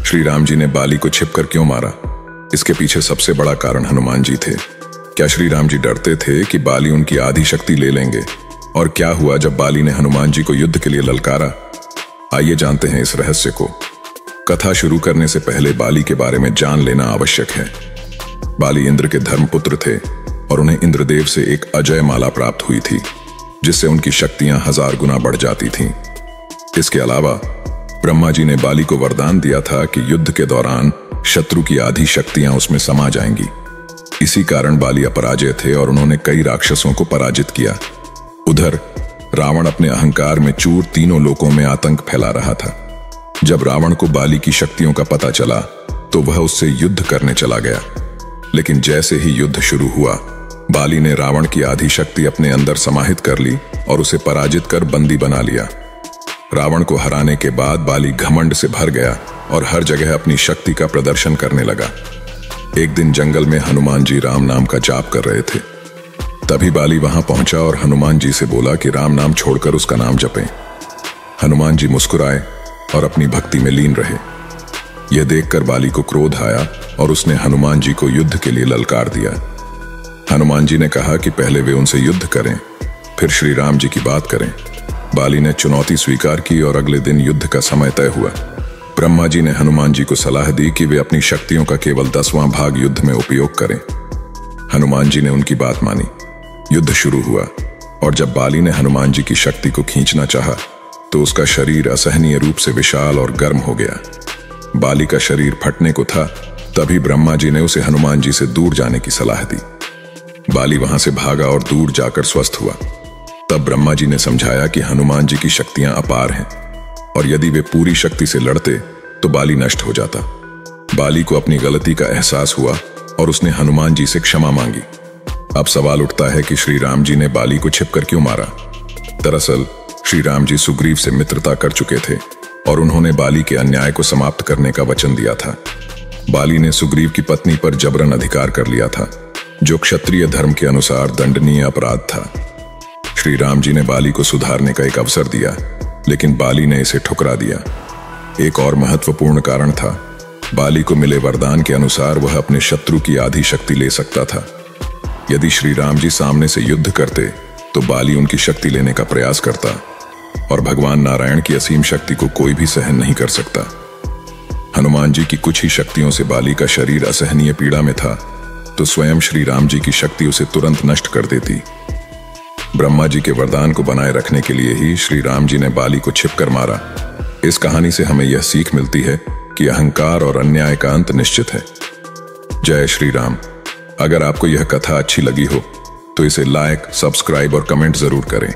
श्री राम जी ने बाली को छिपकर क्यों मारा? इसके पीछे सबसे बड़ा कारण हनुमान जी थे। क्या श्री राम जी डरते थे कि बाली उनकी आधी शक्ति ले लेंगे? और क्या हुआ जब बाली ने हनुमान जी को युद्ध के लिए ललकारा? आइए जानते हैं इस रहस्य को। कथा शुरू करने से पहले बाली के बारे में जान लेना आवश्यक है। बाली इंद्र के धर्मपुत्र थे और उन्हें इंद्रदेव से एक अजय माला प्राप्त हुई थी, जिससे उनकी शक्तियां 1000 गुना बढ़ जाती थीं। इसके अलावा ब्रह्मा जी ने बाली को वरदान दिया था कि युद्ध के दौरान शत्रु की आधी शक्तियां उसमें समा जाएंगी। इसी कारण बाली अपराजय थे और उन्होंने कई राक्षसों को पराजित किया। उधर रावण अपने अहंकार में चूर तीनों लोकों में आतंक फैला रहा था। जब रावण को बाली की शक्तियों का पता चला तो वह उससे युद्ध करने चला गया। लेकिन जैसे ही युद्ध शुरू हुआ, बाली ने रावण की आधी शक्ति अपने अंदर समाहित कर ली और उसे पराजित कर बंदी बना लिया। रावण को हराने के बाद बाली घमंड से भर गया और हर जगह अपनी शक्ति का प्रदर्शन करने लगा। एक दिन जंगल में हनुमान जी राम नाम का जाप कर रहे थे। तभी बाली वहां पहुंचा और हनुमान जी से बोला कि राम नाम छोड़कर उसका नाम जपें। हनुमान जी मुस्कुराए और अपनी भक्ति में लीन रहे। यह देखकर बाली को क्रोध आया और उसने हनुमान जी को युद्ध के लिए ललकार दिया। हनुमान जी ने कहा कि पहले वे उनसे युद्ध करें, फिर श्री राम जी की बात करें। बाली ने चुनौती स्वीकार की और अगले दिन युद्ध का समय तय हुआ। ब्रह्मा जी ने हनुमान जी को सलाह दी कि वे अपनी शक्तियों का केवल 10वां भाग युद्ध में उपयोग करें। हनुमान जी ने उनकी बात मानी। युद्ध शुरू हुआ और जब बाली ने हनुमान जी की शक्ति को खींचना चाहा तो उसका शरीर असहनीय रूप से विशाल और गर्म हो गया। बाली का शरीर फटने को था, तभी ब्रह्मा जी ने उसे हनुमान जी से दूर जाने की सलाह दी। बाली वहां से भागा और दूर जाकर स्वस्थ हुआ। तब ब्रह्मा जी ने समझाया कि हनुमान जी की शक्तियां अपार हैं और यदि वे पूरी शक्ति से लड़ते तो बाली नष्ट हो जाता। बाली को अपनी गलती का एहसास हुआ और उसने हनुमान जी से क्षमा मांगी। अब सवाल उठता है कि श्री राम जी ने बाली को छिपकर क्यों मारा? दरअसल श्री राम जी सुग्रीव से मित्रता कर चुके थे और उन्होंने बाली के अन्याय को समाप्त करने का वचन दिया था। बाली ने सुग्रीव की पत्नी पर जबरन अधिकार कर लिया था, जो क्षत्रिय धर्म के अनुसार दंडनीय अपराध था। श्री राम जी ने बाली को सुधारने का एक अवसर दिया, लेकिन बाली ने इसे ठुकरा दिया। एक और महत्वपूर्ण कारण था, बाली को मिले वरदान के अनुसार वह अपने शत्रु की आधी शक्ति ले सकता था। यदि श्री राम जी सामने से युद्ध करते तो बाली उनकी शक्ति लेने का प्रयास करता और भगवान नारायण की असीम शक्ति को कोई भी सहन नहीं कर सकता। हनुमान जी की कुछ ही शक्तियों से बाली का शरीर असहनीय पीड़ा में था, तो स्वयं श्री राम जी की शक्ति उसे तुरंत नष्ट कर देती। ब्रह्मा जी के वरदान को बनाए रखने के लिए ही श्री राम जी ने बाली को छिपकर मारा। इस कहानी से हमें यह सीख मिलती है कि अहंकार और अन्याय का अंत निश्चित है। जय श्री राम। अगर आपको यह कथा अच्छी लगी हो तो इसे लाइक, सब्सक्राइब और कमेंट जरूर करें।